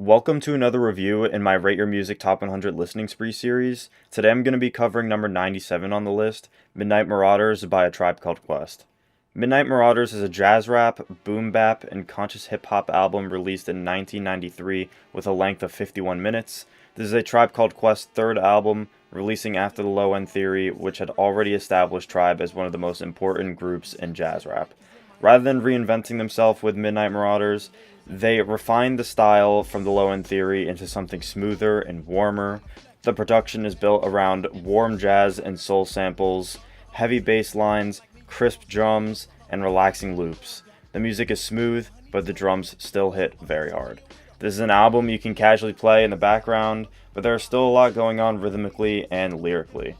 Welcome to another review in my Rate Your Music Top 100 Listening Spree series. Today I'm going to be covering number 97 on the list, Midnight Marauders by A Tribe Called Quest. Midnight Marauders is a jazz rap, boom bap, and conscious hip hop album released in 1993 with a length of 51 minutes. This is A Tribe Called Quest's third album, releasing after the Low End Theory, which had already established Tribe as one of the most important groups in jazz rap. Rather than reinventing themselves with Midnight Marauders, they refined the style from the Low End Theory into something smoother and warmer. The production is built around warm jazz and soul samples, heavy bass lines, crisp drums, and relaxing loops. The music is smooth, but the drums still hit very hard. This is an album you can casually play in the background, but there is still a lot going on rhythmically and lyrically.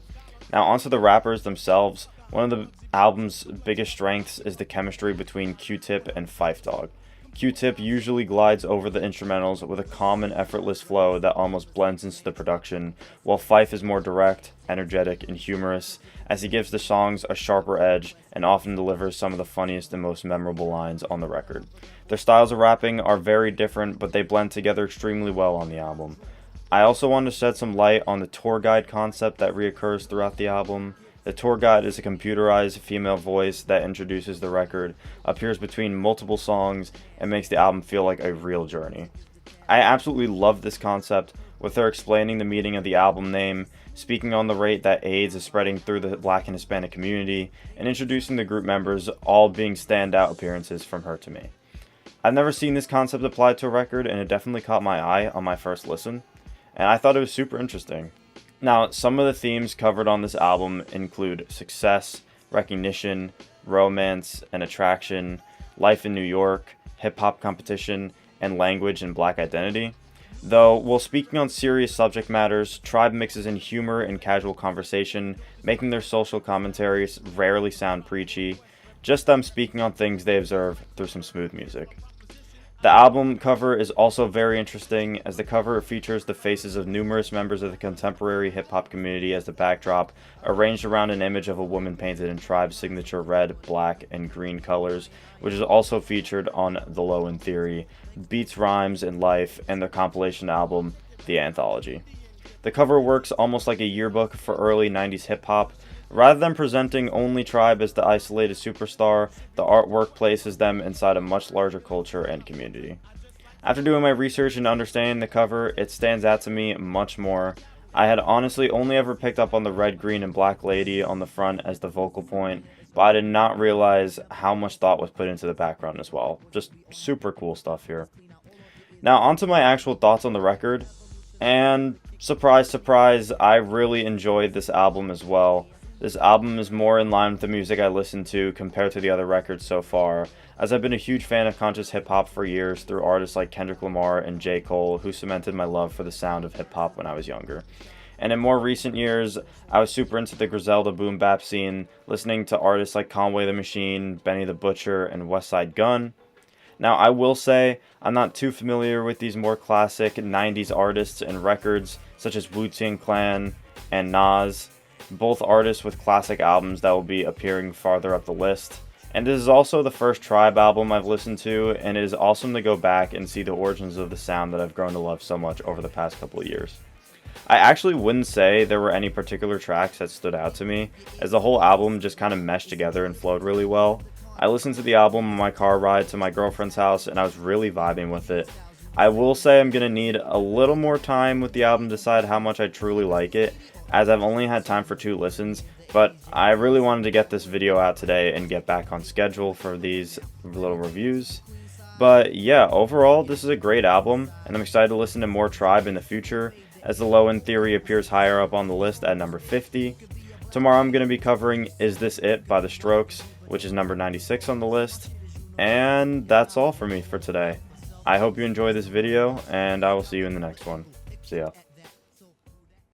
Now onto the rappers themselves. One of the album's biggest strengths is the chemistry between Q-Tip and Phife Dawg. Q-Tip usually glides over the instrumentals with a calm and effortless flow that almost blends into the production, while Phife is more direct, energetic, and humorous, as he gives the songs a sharper edge and often delivers some of the funniest and most memorable lines on the record. Their styles of rapping are very different, but they blend together extremely well on the album. I also want to shed some light on the tour guide concept that reoccurs throughout the album. The tour guide is a computerized female voice that introduces the record, appears between multiple songs, and makes the album feel like a real journey. I absolutely love this concept, with her explaining the meaning of the album name, speaking on the rate that AIDS is spreading through the Black and Hispanic community, and introducing the group members, all being standout appearances from her to me. I've never seen this concept applied to a record, and it definitely caught my eye on my first listen, and I thought it was super interesting. Now, some of the themes covered on this album include success, recognition, romance and attraction, life in New York, hip-hop competition, and language and black identity. Though, while speaking on serious subject matters, Tribe mixes in humor and casual conversation, making their social commentaries rarely sound preachy, just them speaking on things they observe through some smooth music. The album cover is also very interesting, as the cover features the faces of numerous members of the contemporary hip-hop community as the backdrop, arranged around an image of a woman painted in Tribe's signature red, black, and green colors, which is also featured on The Low End Theory, Beats, Rhymes, and Life, and their compilation album, The Anthology. The cover works almost like a yearbook for early 90s hip-hop. Rather than presenting only Tribe as the isolated superstar, the artwork places them inside a much larger culture and community. After doing my research and understanding the cover, it stands out to me much more. I had honestly only ever picked up on the red, green, and black lady on the front as the focal point, but I did not realize how much thought was put into the background as well. Just super cool stuff here. Now onto my actual thoughts on the record, and surprise, surprise, I really enjoyed this album as well. This album is more in line with the music I listen to compared to the other records so far, as I've been a huge fan of conscious hip-hop for years through artists like Kendrick Lamar and J. Cole, who cemented my love for the sound of hip-hop when I was younger. And in more recent years, I was super into the Griselda boom bap scene, listening to artists like Conway the Machine, Benny the Butcher, and Westside Gunn. Now, I will say, I'm not too familiar with these more classic 90s artists and records, such as Wu-Tang Clan and Nas, both artists with classic albums that will be appearing farther up the list. And this is also the first Tribe album I've listened to, and it is awesome to go back and see the origins of the sound that I've grown to love so much over the past couple of years. I actually wouldn't say there were any particular tracks that stood out to me, as the whole album just kind of meshed together and flowed really well. I listened to the album on my car ride to my girlfriend's house, and I was really vibing with it. I will say I'm going to need a little more time with the album to decide how much I truly like it, as I've only had time for 2 listens, but I really wanted to get this video out today and get back on schedule for these little reviews. But yeah, overall, this is a great album, and I'm excited to listen to more Tribe in the future, as the Low End Theory appears higher up on the list at number 50. Tomorrow I'm going to be covering Is This It by The Strokes, which is number 96 on the list. And that's all for me for today. I hope you enjoyed this video, and I will see you in the next one. See ya.